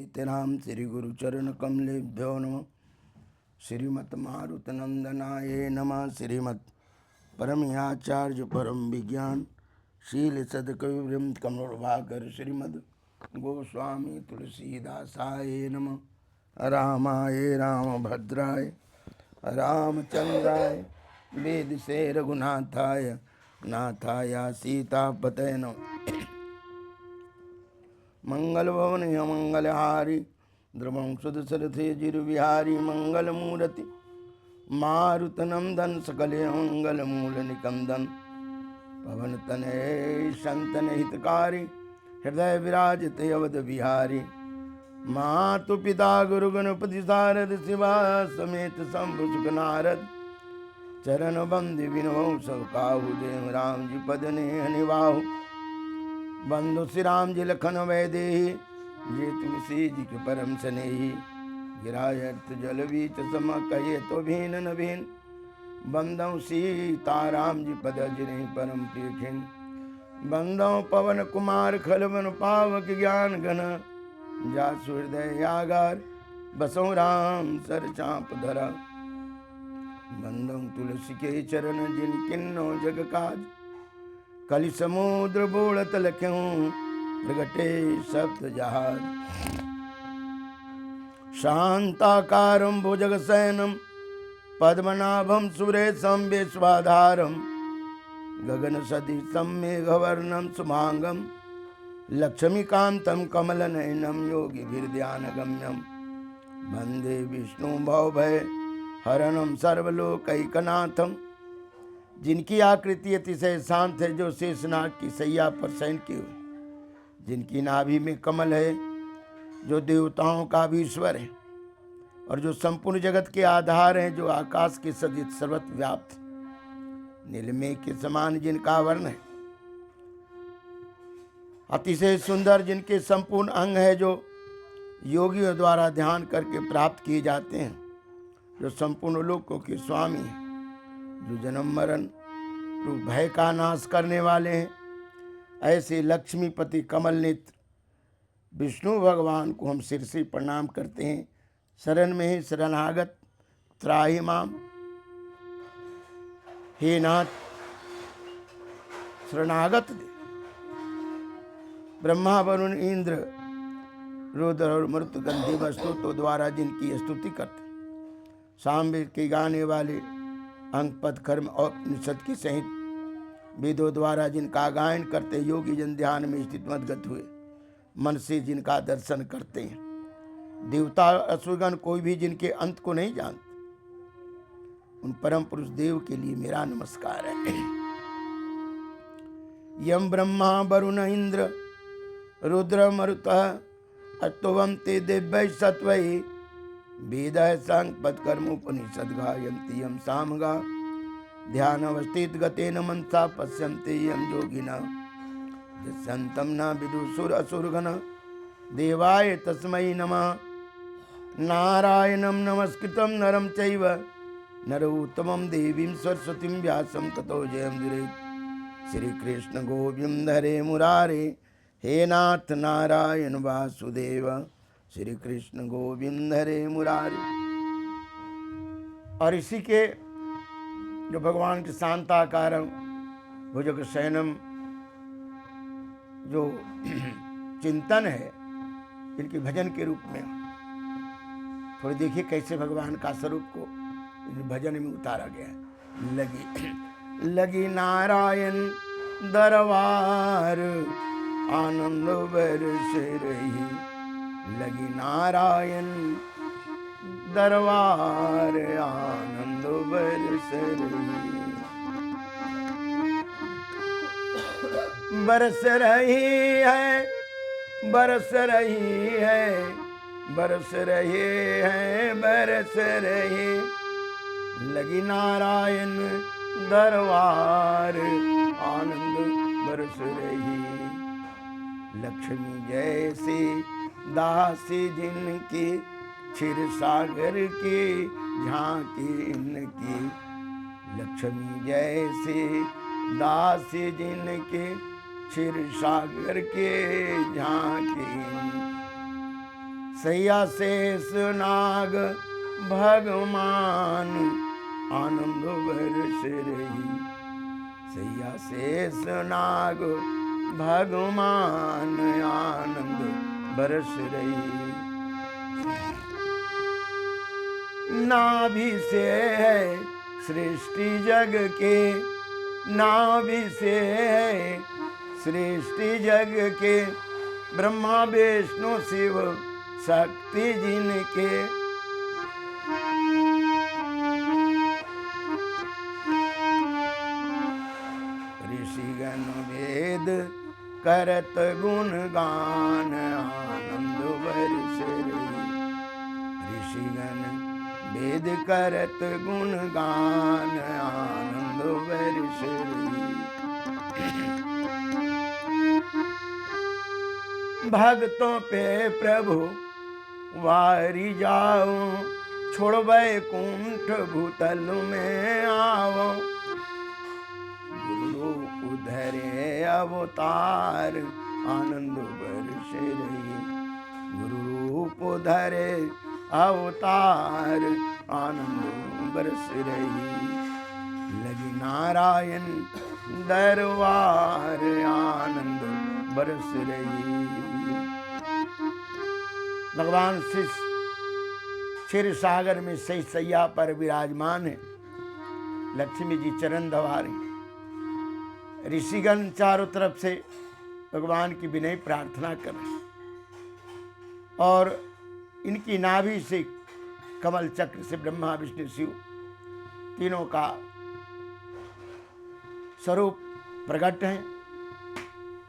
तेनाम श्री गुरुचरण कमलेभ्यो नमः। श्रीमत् मारुतनंदनाय नमः। श्रीमत् परमयाचार्य परम विज्ञान शील सदकविवृंद कमलोभाकर श्रीमद् गोस्वामी तुलसीदासाय नमः। रामाय रामभद्राय रामचंद्राय वेद से रघुनाथाय नाथाय सीतापतये नमः। मंगल भवन मंगलहारी द्रवं सुदशरथे जिरविहारी मंगल मूर्ति मारुतनंदन सकले मंगल मूल निकंदन पवन तनय संतन हितकारी हृदय विराजित अवध बिहारी मातु पिता गुरु गणपति सारद शिवा समेत शंभु सुख नारद चरण बंदि विनो सब काहू देव राम जी पद ने निवाहु बंधु श्री राम जी लखन वैदेही जे तुलसी जी के परम स्नेही गिरायत जल बीच सम कहे तो भीन न भीन बंदौ सीता राम जी पद जिन्हें परम प्रिय खिन बंदौ पवन कुमार खलवन पावक ज्ञान घन जासु हृदय यागार बसौ राम सर चाप धरा बंदौ तुलसी के चरण जिन किन्नो जग काज कलि समुद्र बोलत लख्यों प्रगटे सप्त जहाज शांताकारं भुजगशयनं पद्मनाभं सुरेशं विश्वाधारं गगनसदृशं मेघवर्णं शुभांगं लक्ष्मीकान्तं कमलनयनं योगिभिर्ध्यानगम्यं वन्दे विष्णु भवभयहरणं सर्वलोकैकनाथं। जिनकी आकृति अतिशय शांत है, जो शेषनाग की सैया पर शयन की हुई, जिनकी नाभि में कमल है, जो देवताओं का भी ईश्वर है और जो संपूर्ण जगत के आधार हैं, जो आकाश के सदित सर्वत्र व्याप्त, नीलमेघ के समान जिनका वर्ण है, अतिशय सुंदर जिनके संपूर्ण अंग है, जो योगियों द्वारा ध्यान करके प्राप्त किए जाते हैं, जो संपूर्ण लोकों के स्वामी हैं, जो जन्म मरण रूप भय का नाश करने वाले हैं, ऐसे लक्ष्मीपति कमल नेत्र विष्णु भगवान को हम सिर से प्रणाम करते हैं। शरण में ही शरणागत त्राहि माम, हे नाथ शरणागत दे। ब्रह्मा वरुण इंद्र रुद्र और मृतगंधी वस्तुओं द्वारा जिनकी स्तुति करते, सामवेद के गाने वाले अंग पद कर्म और निषद के सहित वेदों द्वारा जिनका गायन करते, योगी जन ध्यान में स्थित मदगत हुए मन से जिनका दर्शन करते हैं, देवता असुरगण कोई भी जिनके अंत को नहीं जानते, उन परम पुरुष देव के लिए मेरा नमस्कार है। यम ब्रह्मा वरुण इंद्र रुद्र मरुतः अस्तुवन्ते दिव्यै सत्वै वेदः सांग पदकर्मोपनिषद गायन्ति यम सामगा ध्यानवस्थित गतेन मनसा पश्यन्ते यम योगिनः यस्यन्तं न विदुषुर असुरगण देवाय तस्मै नमः। नारायणं नमस्कृतं नरं चैव नरोत्तमं देवीं सरस्वतीं व्यासं ततो जयमुदीरयेत्। श्री कृष्ण गोविंद हरे मुरारे हे नाथ नारायण वासुदेव। श्री कृष्ण गोविंद हरे मुरारी। और इसी के जो भगवान के शांताकारम भुजग शयनम जो चिंतन है, इनके भजन के रूप में थोड़ी देखिए कैसे भगवान का स्वरूप को भजन में उतारा गया है। लगी नारायण दरबार आनंद बरस रही, लगी नारायण दरबार आनंद बरस रही। बरस रही है बरस रही है बरस रही है बरस रही, लगी नारायण दरबार आनंद बरस रही। लक्ष्मी जैसे दासी जिनकी क्षीर सागर की झांकी इनकी, लक्ष्मी जैसे दासी जिनके क्षीर सागर के झांकी। सैया शेष नाग भगवान आनंद बरस रही। सैया शेष नाग भगवान आनंद बरस रही। नाभि से है सृष्टि जग के, नाभि से है सृष्टि जग के, ब्रह्मा विष्णु शिव शक्ति जिनके। ऋषिगण वेद करत गुण गान आनंद बरस रही। ऋषिगण वेद करत गुण गान आनंद बरस रही। भक्तों पे प्रभु वारी जाओ, छोड़ वैकुंठ भूतल में आओ। गुरु उधरे अवतार आनंद बरस रही। गुरु रूप धरे अवतार आनंद बरस रही। लगी नारायण दरबार आनंद बरस रही। भगवान श्री क्षीर सागर में सही सैया पर विराजमान है। लक्ष्मी जी चरण दबारी। ऋषिगण चारों तरफ से भगवान की विनय प्रार्थना कर रहे और इनकी नाभि से कमल चक्र से ब्रह्मा विष्णु शिव तीनों का स्वरूप प्रकट है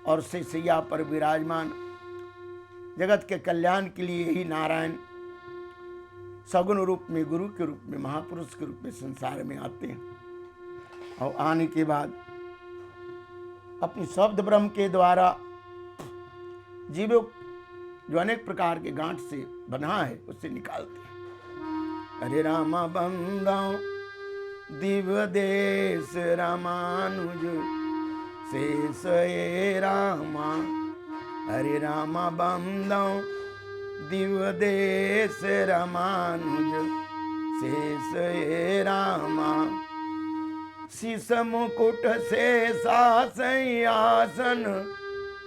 और से सैया पर विराजमान। जगत के कल्याण के लिए ही नारायण सगुण रूप में, गुरु के रूप में, महापुरुष के रूप में संसार में आते हैं और आने के बाद अपनी शब्द ब्रह्म के द्वारा जीवों जो अनेक प्रकार के गांठ से बना है उससे निकालते हैं। हरे रामा बंदाओ दिव्य देश रामानुज शेष ये रामा। हरे रामा बंदाओ दिव्य देश रामानुज शेष ये रामा। शीस मुकुट से सिंहासन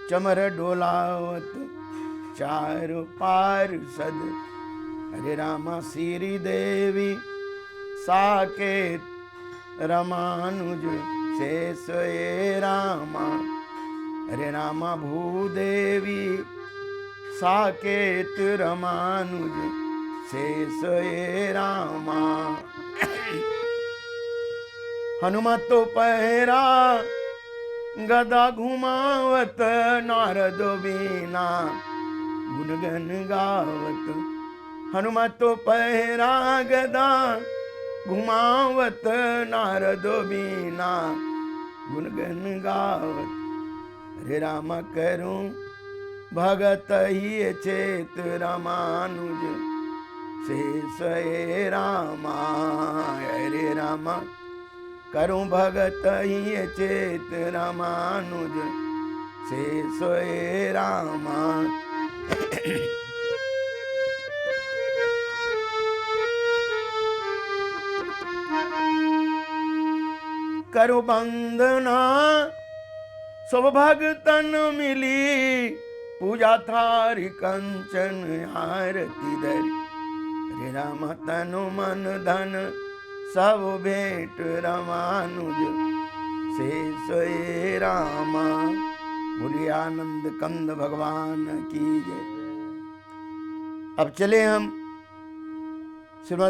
चमर डोलावत चार पार्षद। हरे रामा श्री देवी साकेत रामानुज शेष ये रामा। हरे रामा भूदेवी साकेत रामानुज शेष ये रामा। हनुमतो पहरा गदा घुमावत नारद बीना गुणगन गावत। हनुमतो पहरा गदा घुमावत नारद बीना गुणगन गावत। हरे रामा करूं भगत ही चेत रामानुज शेष ये रामा। हरे रामा करूं भगत ही चेत रामानुज शेष ये रामा। करो बंदना सब भगतन मिली, पूजा थारी कंचन आरती धरी। हरे राम तनु मन धन सब भेंट रामानुज शेष ये रामा। बोलिए आनंद कंद भगवान की जय। अब चले हम श्रीमद्